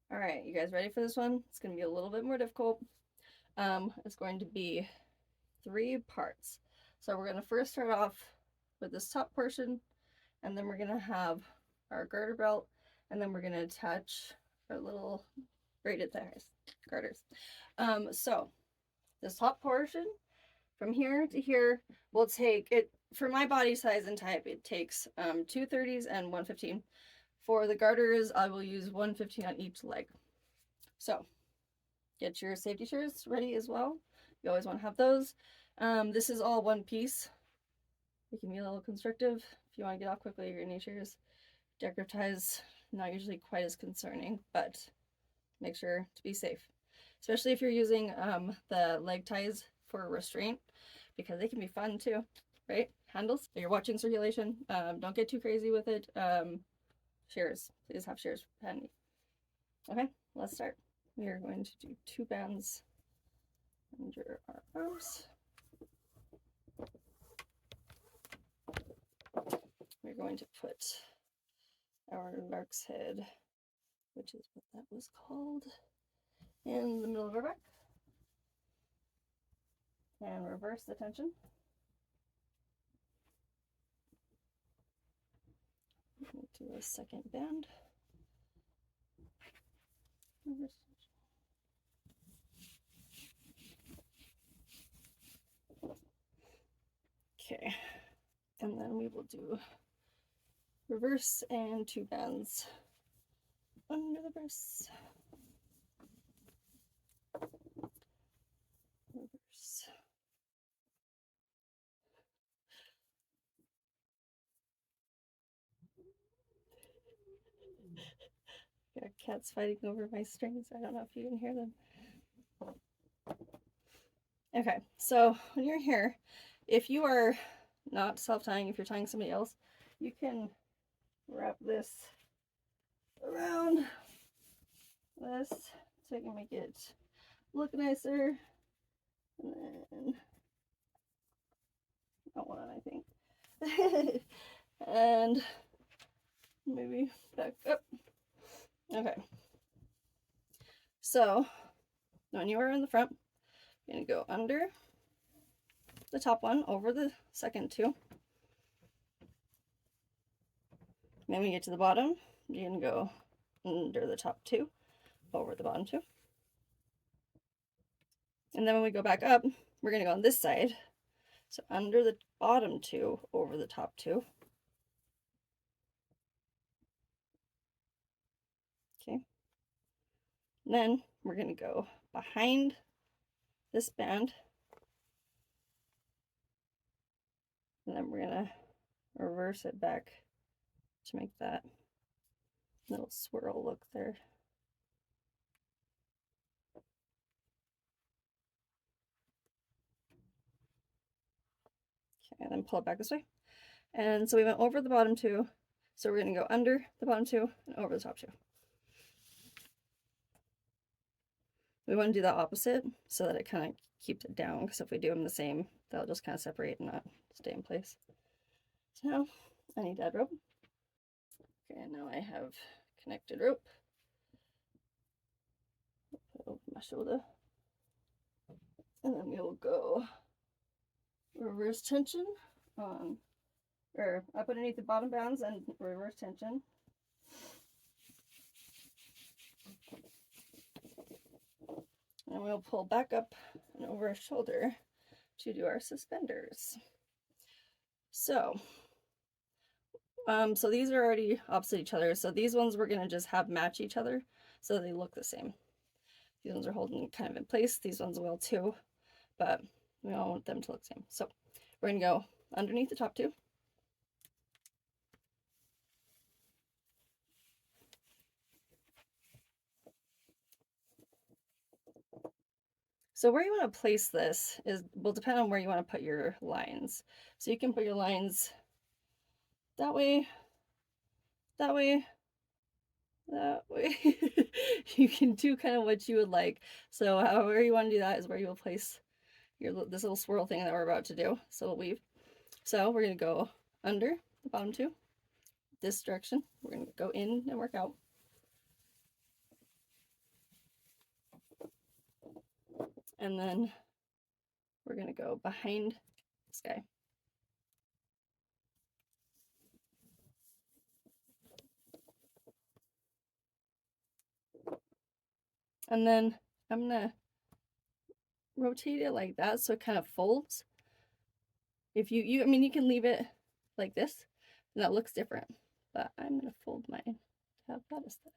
All right, you guys ready for this one? It's going to be a little bit more difficult. It's going to be 3 parts. So we're going to first start off with this top portion, and then we're going to have our garter belt, and then we're going to attach our little braided thighs, garters. So this top portion from here to here will take it, for my body size and type, it takes 2 30s and 115. For the garters, I will use 115 on each leg. So get your safety shears ready as well. You always want to have those. This is all one piece. It can be a little constrictive if you want to get off quickly. Your knee shears, decorative ties, not usually quite as concerning, but make sure to be safe, especially if you're using the leg ties for restraint, because they can be fun too, right? Handles. You're watching circulation. Don't get too crazy with it. Shears. Please have shears handy. Okay, let's start. We are going to do 2 bands under our arms. We're going to put our lark's head, which is what that was called, in the middle of our back. And reverse the tension. Do a second band. Reverse tension. Okay, and then we will do reverse and 2 bands under the breasts. Reverse. Got cats fighting over my strings. I don't know if you can hear them. Okay, so when you're here, if you are not self-tying, if you're tying somebody else, you can wrap this around this so you can make it look nicer. And then that one, I think. And maybe back up. Okay. So when you are in the front, you're going to go under the top one, over the second 2. Then when you get to the bottom, you're going to go under the top 2, over the bottom 2. And then when we go back up, we're going to go on this side. So under the bottom 2, over the top 2. Okay. And then we're going to go behind this band. And then we're going to reverse it back to make that little swirl look there. Okay, and then pull it back this way. And so we went over the bottom 2. So we're going to go under the bottom 2 and over the top 2. We want to do that opposite so that it kind of keeps it down, because if we do them the same, they'll just kind of separate and not stay in place. So now I need that rope. Okay, now I have connected rope. Put it over my shoulder. And then we'll go reverse tension on, or up underneath the bottom bands and reverse tension. And we'll pull back up and over our shoulder to do our suspenders. So these are already opposite each other. So these ones we're gonna just have match each other so they look the same. These ones are holding kind of in place. These ones will too, but we all want them to look the same. So we're gonna go underneath the top 2. So where you want to place this will depend on where you want to put your lines. So you can put your lines that way, that way, that way. You can do kind of what you would like. So however you want to do that is where you will place this little swirl thing that we're about to do. So we'll weave. So we're going to go under the bottom 2, this direction. We're going to go in and work out. And then we're going to go behind this guy. And then I'm going to rotate it like that so it kind of folds. If I mean, you can leave it like this, and that looks different. But I'm going to fold mine to have that aesthetic.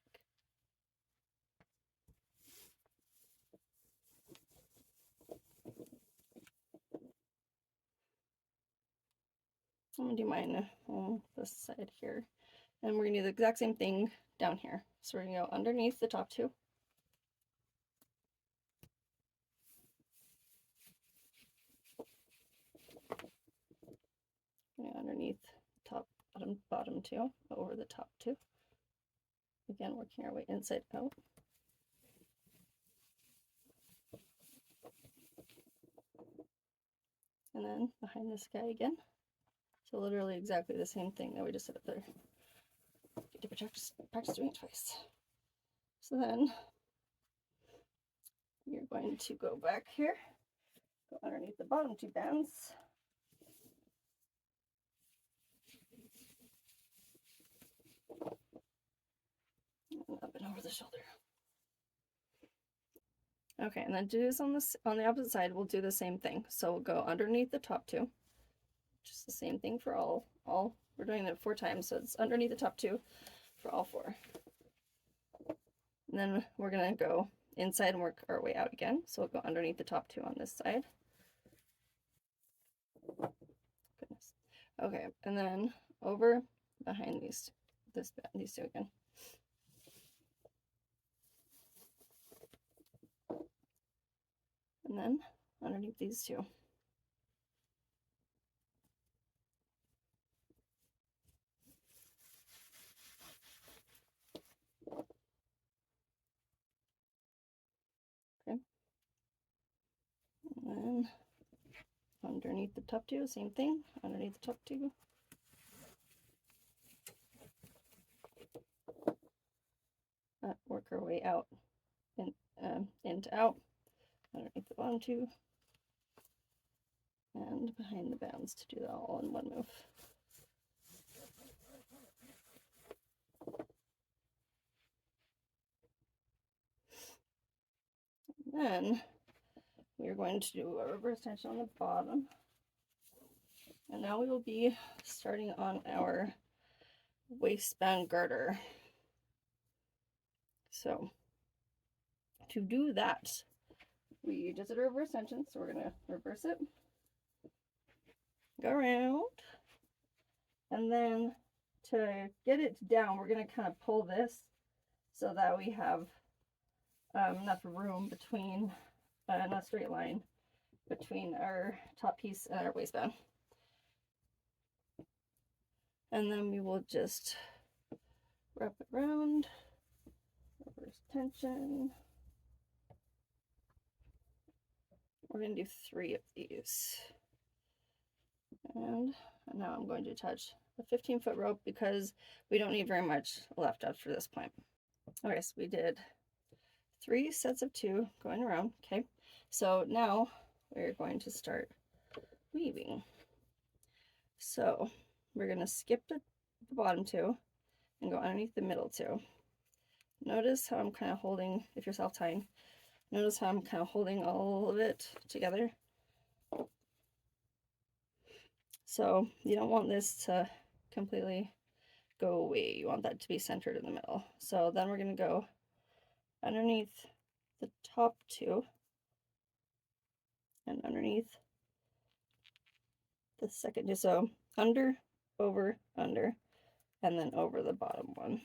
I'm going to do mine on this side here. And we're going to do the exact same thing down here. So we're going to go underneath the top two. Underneath top, bottom two, over the top two. Again, working our way inside out. And then behind this guy again. So literally exactly the same thing that we just did up there. Get to practice doing it twice. So then you're going to go back here, go underneath the bottom two bands. And up and over the shoulder. Okay, and then do this on the opposite side. We'll do the same thing. So we'll go underneath the top two. Just the same thing for all. We're doing it 4 times, so it's underneath the top two for all 4. And then we're gonna go inside and work our way out again. So we'll go underneath the top two on this side. Goodness. Okay, and then over behind these two again. And then underneath these two. Okay. And then underneath the top two, same thing, underneath the top two. Work our way out, in to out, underneath the bottom two, and behind the bands to do that all in one move. And then we're going to do a reverse tension on the bottom. And now we will be starting on our waistband garter. So to do that, we just did a reverse tension, so we're going to reverse it, go around, and then to get it down, we're going to kind of pull this so that we have enough room between, in a straight line, between our top piece and our waistband. And then we will just wrap it around, reverse tension. We're going to do 3 of these. And now I'm going to attach a 15-foot rope because we don't need very much left after this point. Okay, so we did 3 sets of 2 going around. Okay, so now we're going to start weaving. So we're going to skip the bottom 2 and go underneath the middle 2. Notice how I'm kind of holding, if you're self-tying, notice how I'm kind of holding all of it together. So you don't want this to completely go away. You want that to be centered in the middle. So then we're going to go underneath the top 2 and underneath the second 2. So under, over, under, and then over the bottom one.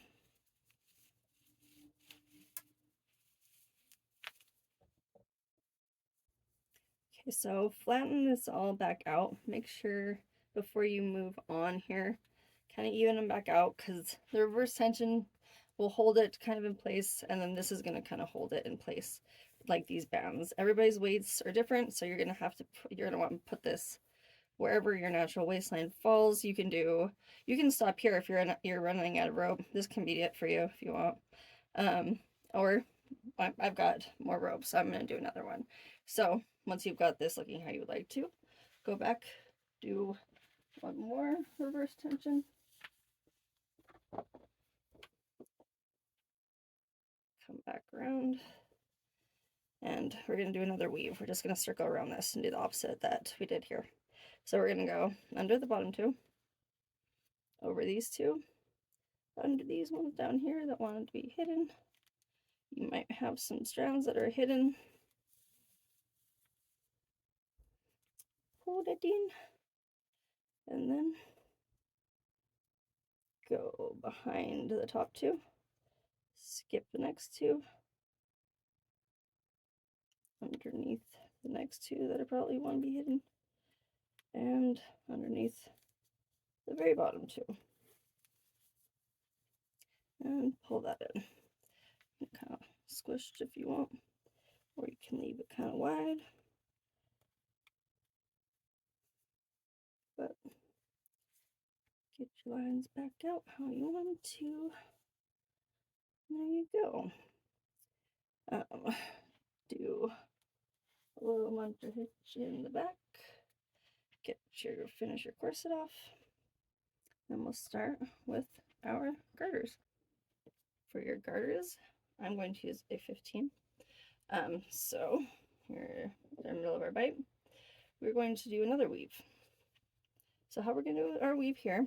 Okay, so flatten this all back out. Make sure before you move on here, kind of even them back out, because the reverse tension will hold it kind of in place, and then this is going to kind of hold it in place like these bands. Everybody's weights are different, so you're going to want to put this wherever your natural waistline falls. You can stop here if you're running out of rope. This can be it for you if you want. Or I've got more rope, so I'm going to do another one. So once you've got this looking how you would like to, go back, do one more reverse tension. Come back around. And we're going to do another weave. We're just going to circle around this and do the opposite that we did here. So we're going to go under the bottom two, over these two, under these ones down here that wanted to be hidden. You might have some strands that are hidden. Pull it in. And then go behind the top two. Skip the next two. Underneath the next two that are probably want to be hidden. And underneath the very bottom two. And pull that in. Kind of squished if you want, or you can leave it kind of wide. But get your lines back out how you want to. There you go. Do a little munter hitch in the back. Finish your corset off. Then we'll start with our garters. For your garters, I'm going to use a 15. So here in the middle of our bite, we're going to do another weave. So how we're going to do our weave here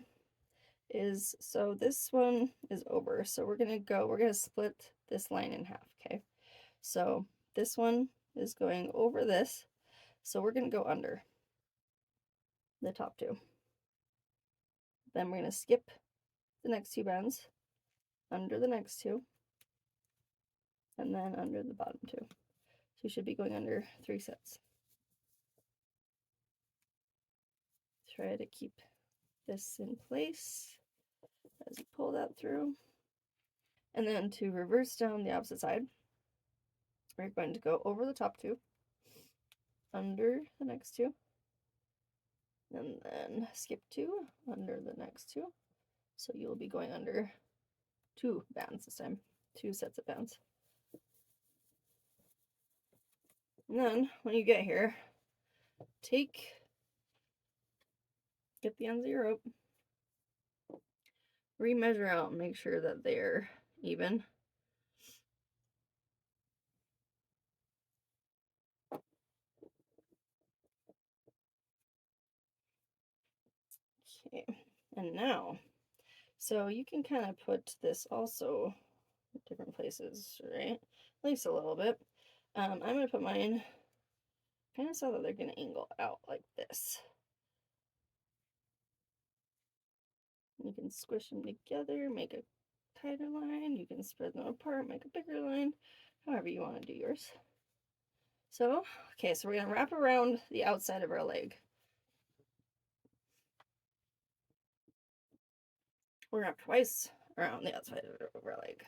is, so this one is over, so we're going to split this line in half, okay? So this one is going over this, so we're going to go under the top two. Then we're going to skip the next two bands, under the next two, and then under the bottom two. So you should be going under 3 sets. Try to keep this in place as you pull that through. And then to reverse down the opposite side, we're going to go over the top two, under the next two, and then skip two, under the next two. So you'll be going under 2 bands this time, 2 sets of bands. And then when you get here, get the ends of your rope, remeasure out and make sure that they're even. Okay, and now, so you can kind of put this also in different places, right? At least a little bit. I'm going to put mine kind of so that they're going to angle out like this. You can squish them together, make a tighter line. You can spread them apart, make a bigger line, however you want to do yours. So, okay, so we're going to wrap around the outside of our leg. We're going to wrap twice around the outside of our leg.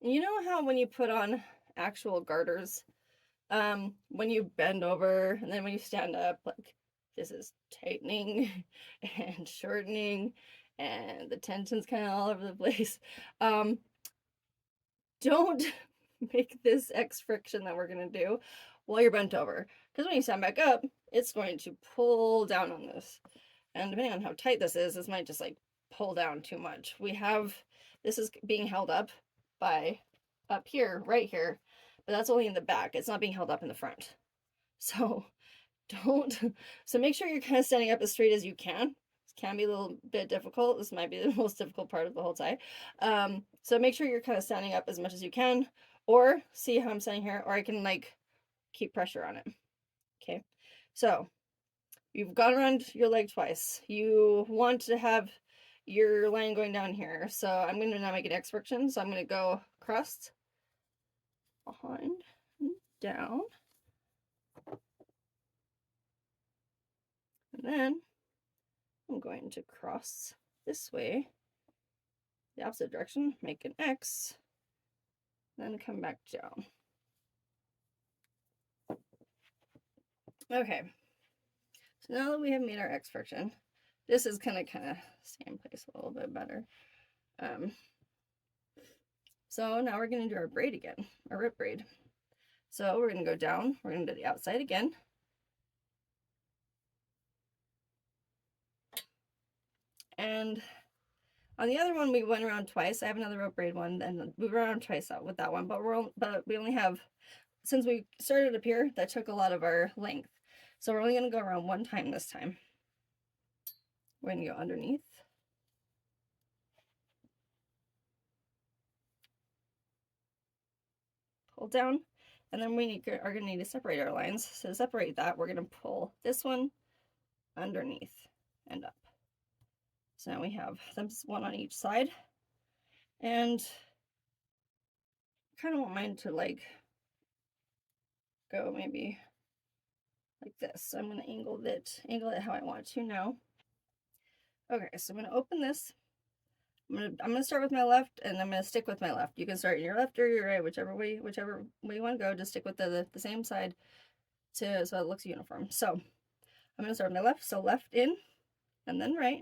You know how when you put on actual garters, when you bend over and then when you stand up, like this is tightening and shortening and the tension's kind of all over the place. Don't make this X friction that we're going to do while you're bent over, because when you stand back up, it's going to pull down on this. And depending on how tight this might just like pull down too much. This is being held up by up here, right here, but that's only in the back. It's not being held up in the front. So make sure you're kind of standing up as straight as you can. This can be a little bit difficult. This might be the most difficult part of the whole tie. So make sure you're kind of standing up as much as you can, or see how I'm standing here, or I can like keep pressure on it. Okay, so you've gone around your leg twice. You want to have your line going down here. So I'm going to now make an X friction. So I'm going to go across, behind, and down. And then I'm going to cross this way, the opposite direction, make an X, then come back down. Okay, so now that we have made our X friction, this is gonna kind of stay in place a little bit better. So now we're going to do our braid again, our rip braid. So we're going to go down, we're going to do the outside again. And on the other one, we went around twice. I have another rope braid one, and we went around twice out with that one, but we only have, since we started up here, that took a lot of our length. So we're only going to go around one time this time. We're going to go underneath. Pull down, and then we are going to need to separate our lines. So to separate that, we're going to pull this one underneath and up. So now we have them one on each side, and I kind of want mine to like go maybe like this. So I'm going to angle it how I want to now. Okay, so I'm going to open this. I'm gonna start with my left, and I'm gonna stick with my left. You can start in your left or your right, whichever way you want to go. Just stick with the same side so it looks uniform. So I'm gonna start with my left. So left in, and then right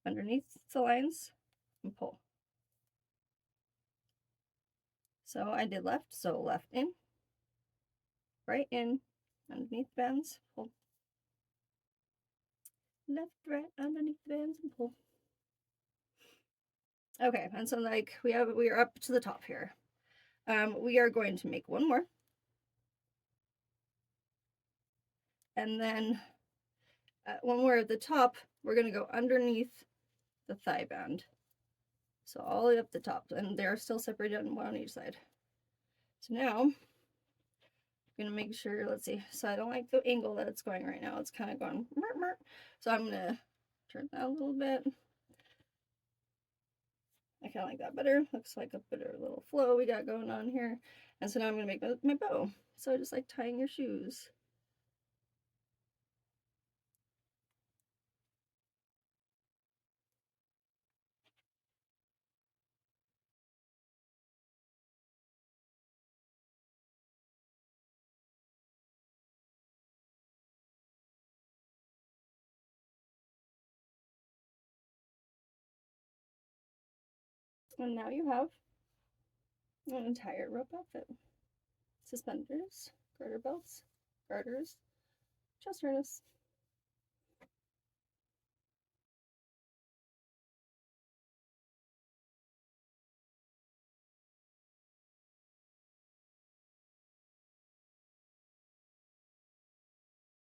underneath the lines, and pull. So I did left. So left in, right in, underneath the bands, pull. Left, right, underneath the bands, and pull. Okay, and so like we are up to the top here. We are going to make one more, and then when we're at the top, we're going to go underneath the thigh band. So all the way up the top, and they're still separated on one on each side. So now I'm going to make sure, let's see, so I don't like the angle that it's going right now. It's kind of going murk, murk. So I'm going to turn that a little bit. I kind of like that better. Looks like a better little flow we got going on here. And so now I'm going to make my bow. So just like tying your shoes. And now you have an entire rope outfit. Suspenders, garter belts, garters, chest harness.